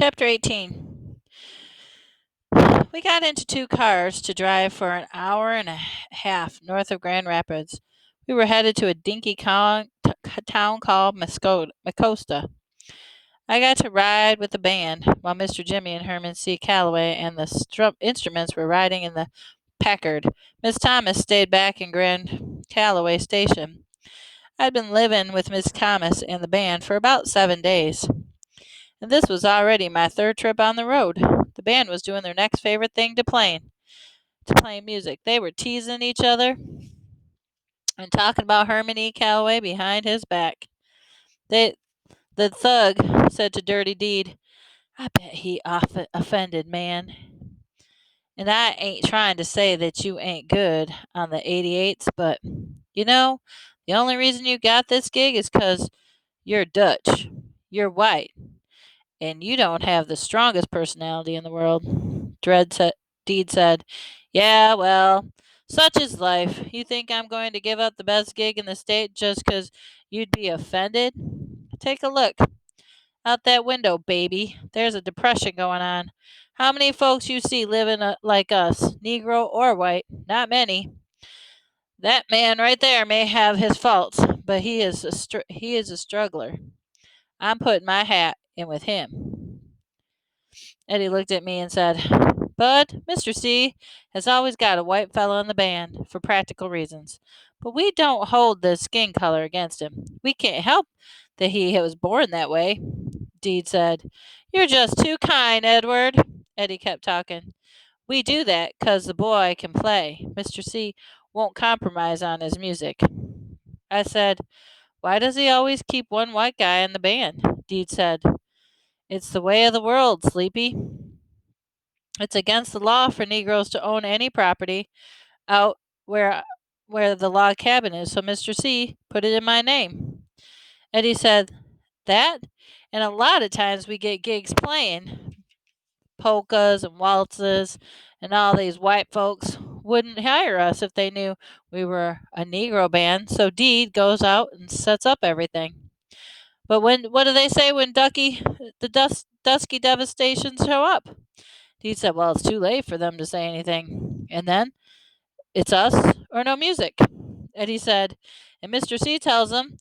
Chapter 18. We got into two cars to drive for an hour and a half north of Grand Rapids. We were headed to a dinky town called Macosta. I got to ride with the band, while Mr. Jimmy and Herman C. Calloway and the instruments were riding in the Packard. Miss Thomas stayed back in Grand Calloway Station. I'd been living with Miss Thomas and the band for about 7 days, and this was already my third trip on the road. The band was doing their next favorite thing to playing music. They were teasing each other and talking about Herman E. Calloway behind his back. They, the thug said to Dirty Deed, "I bet he offended, man. And I ain't trying to say that you ain't good on the 88s, but you know, the only reason you got this gig is 'cause you're Dutch, you're white, and you don't have the strongest personality in the world." Deed said, "Yeah, well, such is life. You think I'm going to give up the best gig in the state just 'cause you'd be offended? Take a look out that window, baby. There's a depression going on. How many folks you see living like us, Negro or white? Not many. That man right there may have his faults, but he is a struggler. I'm putting my hat in with him." Eddie looked at me and said, "Bud, Mr. C has always got a white fellow in the band for practical reasons, but we don't hold the skin color against him. We can't help that he was born that way." Deed said, "You're just too kind, Edward." Eddie kept talking. "We do that 'cause the boy can play. Mr. C won't compromise on his music." I said, "Why does he always keep one white guy in the band?" Deed said, "It's the way of the world, Sleepy. It's against the law for Negroes to own any property out where the log cabin is, so Mr. C put it in my name." Eddie said, "That, and a lot of times we get gigs playing polkas and waltzes, and all these white folks wouldn't hire us if they knew we were a Negro band, so Deed goes out and sets up everything. But what do they say when Dusky Devastations show up?" Deed said, "Well, it's too late for them to say anything. And then it's us or no music." Eddie said, "And Mr. C tells them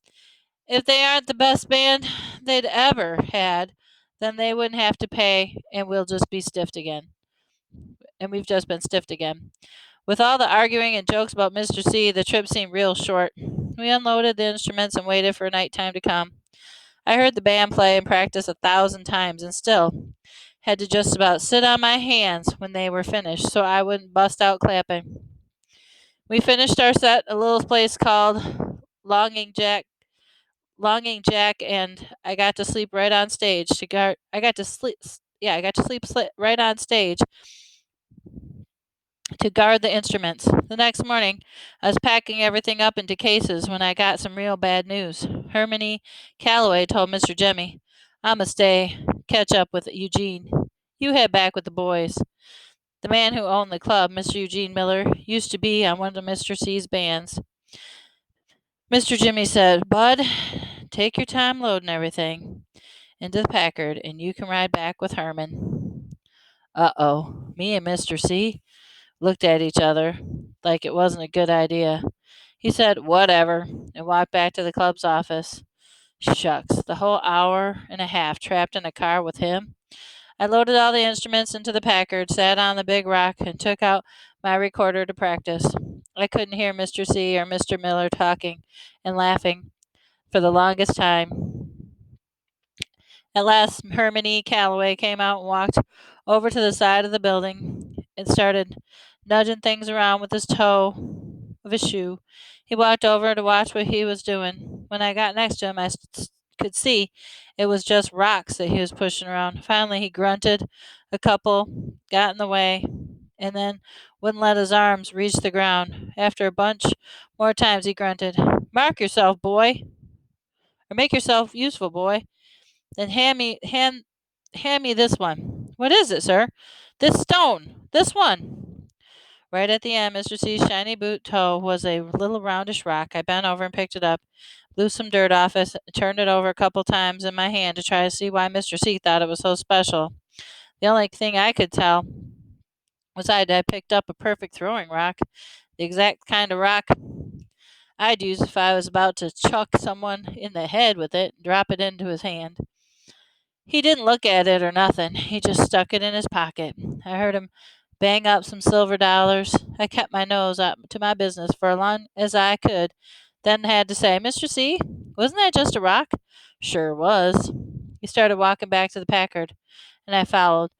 if they aren't the best band they'd ever had, then they wouldn't have to pay, and we'll just be stiffed again. And we've just been stiffed again." With all the arguing and jokes about Mr. C, the trip seemed real short. We unloaded the instruments and waited for night time to come. I heard the band play and practice 1,000 times, and still had to just about sit on my hands when they were finished so I wouldn't bust out clapping. We finished our set at a little place called Longing Jack. And I got to sleep right on stage to guard. I got to sleep. Yeah, I got to sleep right on stage to guard the instruments. The next morning, I was packing everything up into cases when I got some real bad news. Herman Calloway told Mr. Jimmy, "I must stay, catch up with Eugene. You head back with the boys." The man who owned the club, Mr. Eugene Miller, used to be on one of Mr. C's bands. Mr. Jimmy said, "Bud, take your time loading everything into the Packard, and you can ride back with Herman." Uh-oh, me and Mr. C looked at each other like it wasn't a good idea. He said, "Whatever," and walked back to the club's office. Shucks, the whole hour and a half trapped in a car with him. I loaded all the instruments into the Packard, sat on the big rock, and took out my recorder to practice. I couldn't hear Mr. C or Mr. Miller talking and laughing for the longest time. At last, Herman E. Calloway came out and walked over to the side of the building and started nudging things around with his toe of his shoe. He walked over to watch what he was doing. When I got next to him, could see it was just rocks that he was pushing around. Finally, he grunted a couple, got in the way, and then wouldn't let his arms reach the ground. After a bunch more times, he grunted, "Mark yourself, boy, or make yourself useful, boy. Then hand me this one." "What is it, sir?" "This stone. This one." Right at the end, Mr. C's shiny boot toe was a little roundish rock. I bent over and picked it up. blew some dirt off it, turned it over a couple times in my hand to try to see why Mr. C thought it was so special. The only thing I could tell was I picked up a perfect throwing rock, the exact kind of rock I'd use if I was about to chuck someone in the head with it and drop it into his hand. He didn't look at it or nothing. He just stuck it in his pocket. I heard him bang up some silver dollars. I kept my nose up to my business for as long as I could, then had to say, Mr. C, wasn't that just a rock? Sure was. He started walking back to the Packard, and I followed.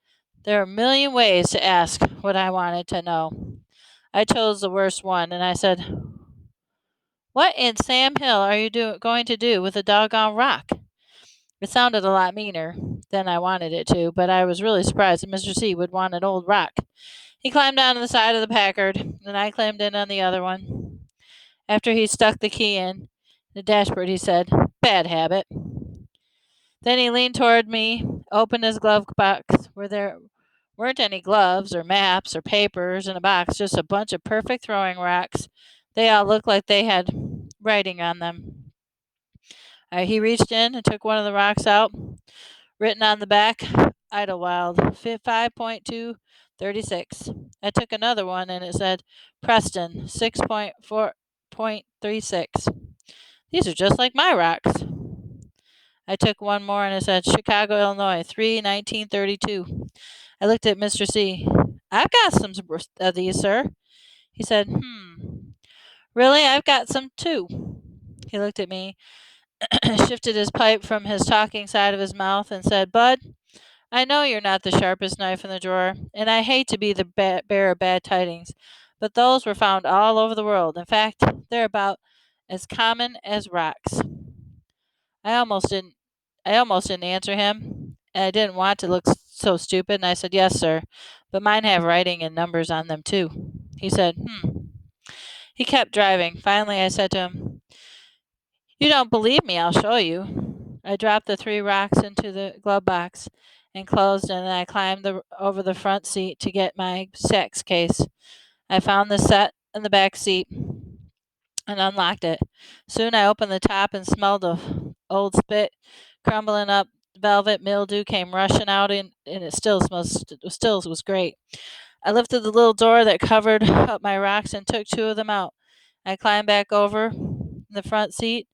There are a million ways to ask what I wanted to know. I chose the worst one, and I said, what in Sam Hill are you going to do with a doggone rock? It sounded a lot meaner than I wanted it to, but I was really surprised that Mr. C would want an old rock. He climbed down the side of the Packard, and I climbed in on the other one. After he stuck the key in the dashboard, he said, bad habit. Then he leaned toward me, opened his glove box where there weren't any gloves or maps or papers in a box, just a bunch of perfect throwing rocks. They all looked like they had writing on them. He reached in and took one of the rocks out. Written on the back, Idlewild, 5.236. I took another one and it said Preston, 6.4.36. These are just like my rocks. I took one more and it said Chicago, Illinois, 3/1932. I looked at Mr. C. I've got some of these, sir. He said, really, I've got some too. He looked at me, shifted his pipe from his talking side of his mouth, and said, Bud, I know you're not the sharpest knife in the drawer, and I hate to be the bearer of bad tidings, but those were found all over the world. In fact, they're about as common as rocks. I almost didn't. I almost didn't answer him. And I didn't want to look so stupid, and I said, "Yes, sir, but mine have writing and numbers on them too." He said, He kept driving. Finally, I said to him, "You don't believe me? I'll show you." I dropped the three rocks into the glove box and closed, and then I climbed over the front seat to get my sax case. I found the set in the back seat and unlocked it. Soon I opened the top and smelled of old spit crumbling up. Velvet mildew came rushing out, and it still was great. I lifted the little door that covered up my rocks and took two of them out. I climbed back over in the front seat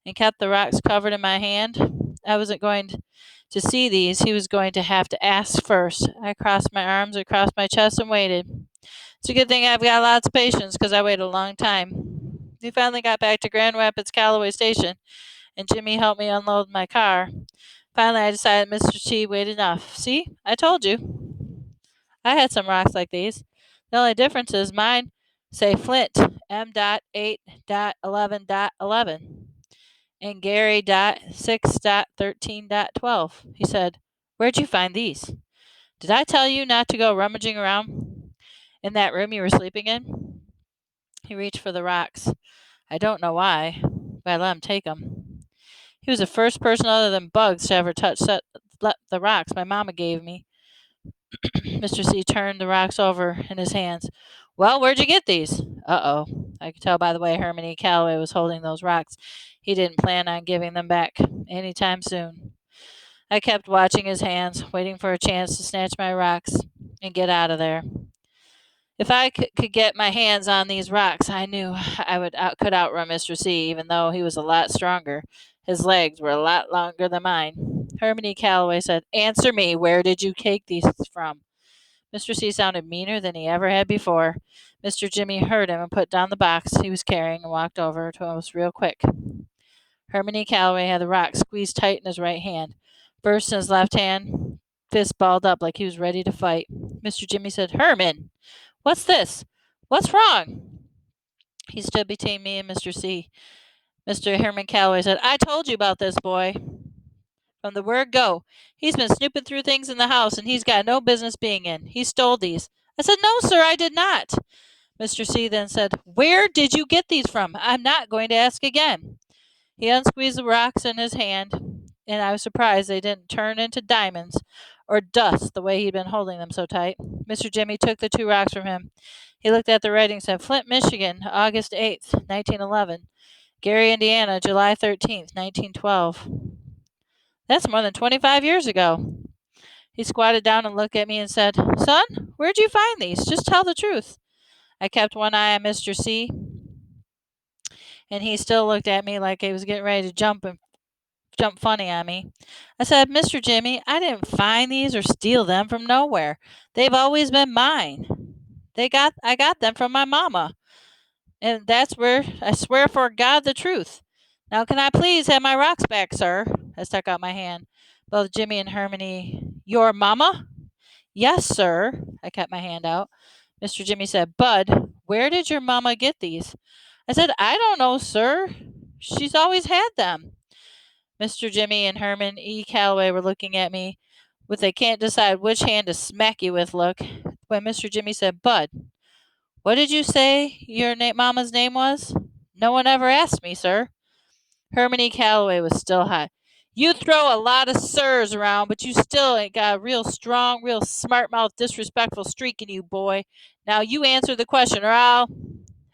and kept the rocks covered in my hand. I wasn't going to see these. He was going to have to ask first. I crossed my arms across my chest and waited. It's a good thing I've got lots of patience because I waited a long time. We finally got back to Grand Rapids Callaway Station, and Jimmy helped me unload my car. Finally, I decided Mr. T weighed enough. See, I told you. I had some rocks like these. The only difference is mine say Flint M.8.11.11 and Gary.6.13.12. He said, where'd you find these? Did I tell you not to go rummaging around in that room you were sleeping in? He reached for the rocks. I don't know why, but I let him take 'em. He was the first person other than Bugs to ever touch the rocks my mama gave me. Mr. C turned the rocks over in his hands. Well, where'd you get these? Uh-oh. I could tell by the way Herman E. Callaway was holding those rocks. He didn't plan on giving them back any time soon. I kept watching his hands, waiting for a chance to snatch my rocks and get out of there. If I could get my hands on these rocks, I knew could outrun Mr. C, even though he was a lot stronger. His legs were a lot longer than mine. Herman E. Callaway said, answer me, where did you take these from? Mr. C sounded meaner than he ever had before. Mr. Jimmy heard him and put down the box he was carrying and walked over to us real quick. Herman E. Callaway had the rock squeezed tight in his right hand. Burst in his left hand, fist balled up like he was ready to fight. Mr. Jimmy said, Herman! What's this? What's wrong? He stood between me and Mr. C. Mr. Herman Callaway said, I told you about this boy. From the word go. He's been snooping through things in the house, and he's got no business being in. He stole these. I said, no, sir, I did not. Mr. C then said, where did you get these from? I'm not going to ask again. He unsqueezed the rocks in his hand, and I was surprised they didn't turn into diamonds or dust the way he'd been holding them so tight. Mr. Jimmy took the two rocks from him. He looked at the writing and said, Flint, Michigan, August 8th, 1911. Gary, Indiana, July 13th, 1912. That's more than 25 years ago. He squatted down and looked at me and said, Son, where'd you find these? Just tell the truth. I kept one eye on Mr. C, and he still looked at me like he was getting ready to jump funny on me. I said, Mr. Jimmy, I didn't find these or steal them from nowhere. They've always been mine. I got them from my mama. And that's where I swear for God the truth. Now can I please have my rocks back, sir? I stuck out my hand. Both Jimmy and Hermione, your mama? Yes, sir. I kept my hand out. Mr. Jimmy said, Bud, where did your mama get these? I said, I don't know, sir. She's always had them. Mr. Jimmy and Herman E. Calloway were looking at me with a can't decide which hand to smack you with look when Mr. Jimmy said, Bud, what did you say your mama's name was? No one ever asked me, sir. Herman E. Calloway was still hot. You throw a lot of sirs around, but you still ain't got a real strong, real smart mouth, disrespectful streak in you, boy. Now you answer the question, or I'll.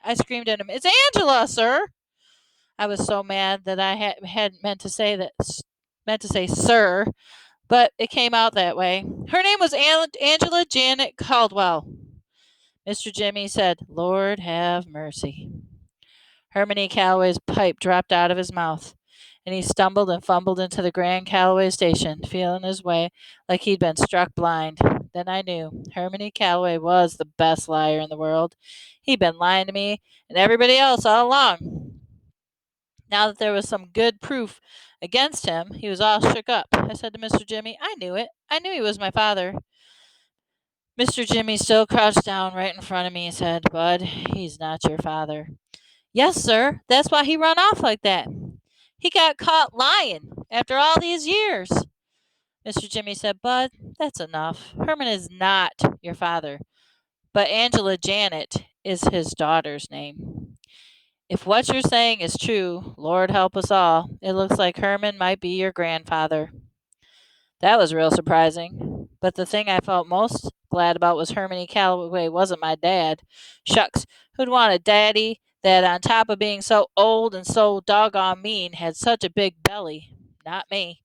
I screamed at him, It's Angela, sir. I was so mad that I hadn't meant to say that, meant to say sir, but it came out that way. Her name was Angela Janet Caldwell. Mr. Jimmy said, Lord have mercy. Hermione Calloway's pipe dropped out of his mouth, and he stumbled and fumbled into the Grand Calloway station, feeling his way like he'd been struck blind. Then I knew Hermione Calloway was the best liar in the world. He'd been lying to me and everybody else all along. Now that there was some good proof against him, he was all shook up. I said to Mr. Jimmy, I knew it. I knew he was my father. Mr. Jimmy still crouched down right in front of me and said, Bud, he's not your father. Yes, sir. That's why he run off like that. He got caught lying after all these years. Mr. Jimmy said, Bud, that's enough. Herman is not your father, but Angela Janet is his daughter's name. If what you're saying is true, Lord help us all, it looks like Herman might be your grandfather. That was real surprising. But the thing I felt most glad about was Hermione Calloway wasn't my dad. Shucks, who'd want a daddy that, on top of being so old and so doggone mean, had such a big belly? Not me.